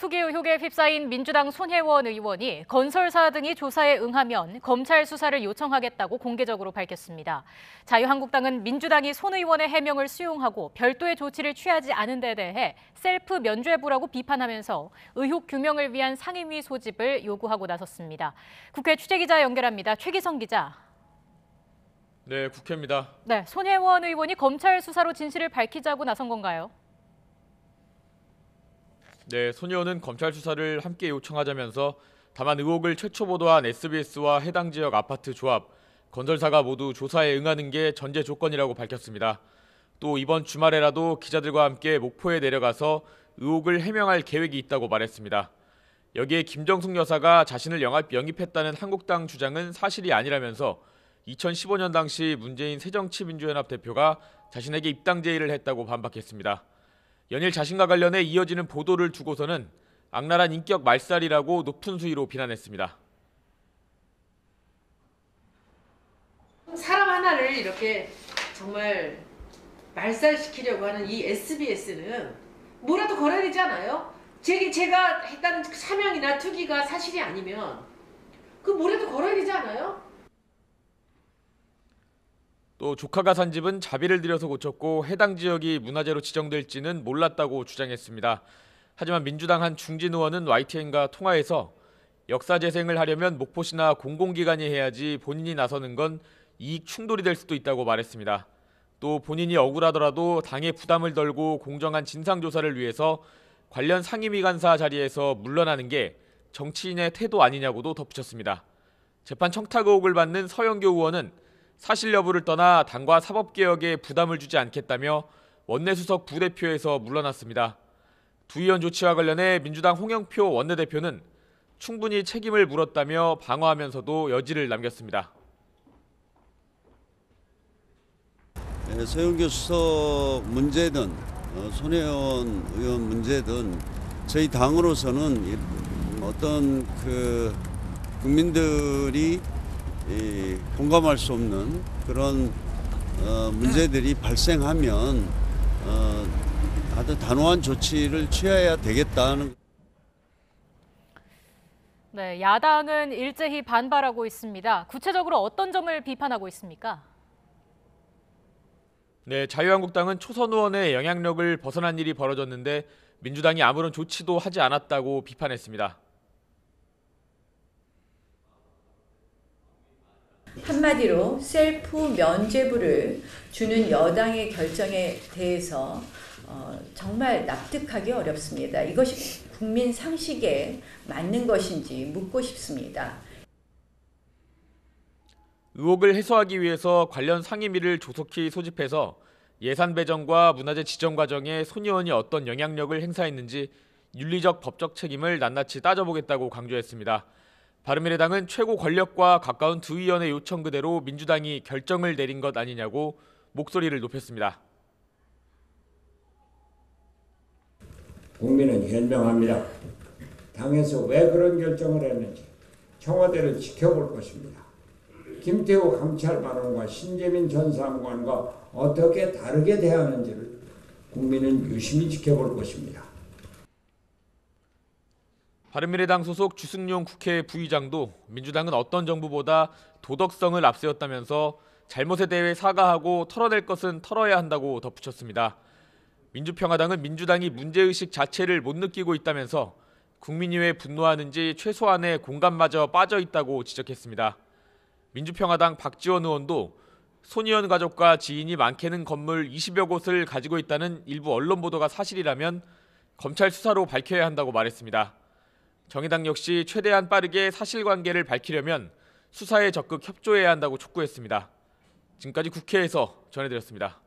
투기 의혹에 휩싸인 민주당 손혜원 의원이 건설사 등이 조사에 응하면 검찰 수사를 요청하겠다고 공개적으로 밝혔습니다. 자유한국당은 민주당이 손 의원의 해명을 수용하고 별도의 조치를 취하지 않은 데 대해 셀프 면죄부라고 비판하면서 의혹 규명을 위한 상임위 소집을 요구하고 나섰습니다. 국회 취재기자 연결합니다. 최기성 기자. 네, 국회입니다. 네, 손혜원 의원이 검찰 수사로 진실을 밝히자고 나선 건가요? 네, 손 의원은 검찰 수사를 함께 요청하자면서 다만 의혹을 최초 보도한 SBS와 해당 지역 아파트 조합, 건설사가 모두 조사에 응하는 게 전제 조건이라고 밝혔습니다. 또 이번 주말에라도 기자들과 함께 목포에 내려가서 의혹을 해명할 계획이 있다고 말했습니다. 여기에 김정숙 여사가 자신을 영입했다는 한국당 주장은 사실이 아니라면서 2015년 당시 문재인 새정치민주연합 대표가 자신에게 입당 제의를 했다고 반박했습니다. 연일 자신과 관련해 이어지는 보도를 두고서는 악랄한 인격 말살이라고 높은 수위로 비난했습니다. 사람 하나를 이렇게 정말 말살시키려고 하는 이 SBS는 뭐라도 걸어야 되지 않아요? 제가 했다는 사명이나 투기가 사실이 아니면 그 뭐라도 걸어야 되지 않아요? 또 조카가 산 집은 자비를 들여서 고쳤고 해당 지역이 문화재로 지정될지는 몰랐다고 주장했습니다. 하지만 민주당 한 중진 의원은 YTN과 통화에서 역사 재생을 하려면 목포시나 공공기관이 해야지 본인이 나서는 건 이익 충돌이 될 수도 있다고 말했습니다. 또 본인이 억울하더라도 당의 부담을 덜고 공정한 진상조사를 위해서 관련 상임위 간사 자리에서 물러나는 게 정치인의 태도 아니냐고도 덧붙였습니다. 재판 청탁 의혹을 받는 서영교 의원은 사실 여부를 떠나 당과 사법개혁에 부담을 주지 않겠다며 원내수석 부대표에서 물러났습니다. 두 의원 조치와 관련해 민주당 홍영표 원내대표는 충분히 책임을 물었다며 방어하면서도 여지를 남겼습니다. 서영교 수석 문제든 손혜원 의원 문제든 저희 당으로서는 어떤 국민들이 공감할 수 없는 그런 문제들이 발생하면 아주 단호한 조치를 취해야 되겠다는. 네, 야당은 일제히 반발하고 있습니다. 구체적으로 어떤 점을 비판하고 있습니까? 네, 자유한국당은 초선 의원의 영향력을 벗어난 일이 벌어졌는데 민주당이 아무런 조치도 하지 않았다고 비판했습니다. 한마디로 셀프 면죄부를 주는 여당의 결정에 대해서 정말 납득하기 어렵습니다. 이것이 국민 상식에 맞는 것인지 묻고 싶습니다. 의혹을 해소하기 위해서 관련 상임위를 조속히 소집해서 예산 배정과 문화재 지정 과정에 손 의원이 어떤 영향력을 행사했는지 윤리적 법적 책임을 낱낱이 따져보겠다고 강조했습니다. 바른미래당은 최고 권력과 가까운 두 의원의 요청 그대로 민주당이 결정을 내린 것 아니냐고 목소리를 높였습니다. 국민은 현명합니다. 당에서 왜 그런 결정을 했는지 청와대를 지켜볼 것입니다. 김태우 감찰반원과 신재민 전 사무관과 어떻게 다르게 대하는지를 국민은 유심히 지켜볼 것입니다. 바른미래당 소속 주승용 국회 부의장도 민주당은 어떤 정부보다 도덕성을 앞세웠다면서 잘못에 대해 사과하고 털어낼 것은 털어야 한다고 덧붙였습니다. 민주평화당은 민주당이 문제의식 자체를 못 느끼고 있다면서 국민이 왜 분노하는지 최소한의 공감마저 빠져 있다고 지적했습니다. 민주평화당 박지원 의원도 손 의원 가족과 지인이 많게는 건물 20여 곳을 가지고 있다는 일부 언론 보도가 사실이라면 검찰 수사로 밝혀야 한다고 말했습니다. 정의당 역시 최대한 빠르게 사실관계를 밝히려면 수사에 적극 협조해야 한다고 촉구했습니다. 지금까지 국회에서 전해드렸습니다.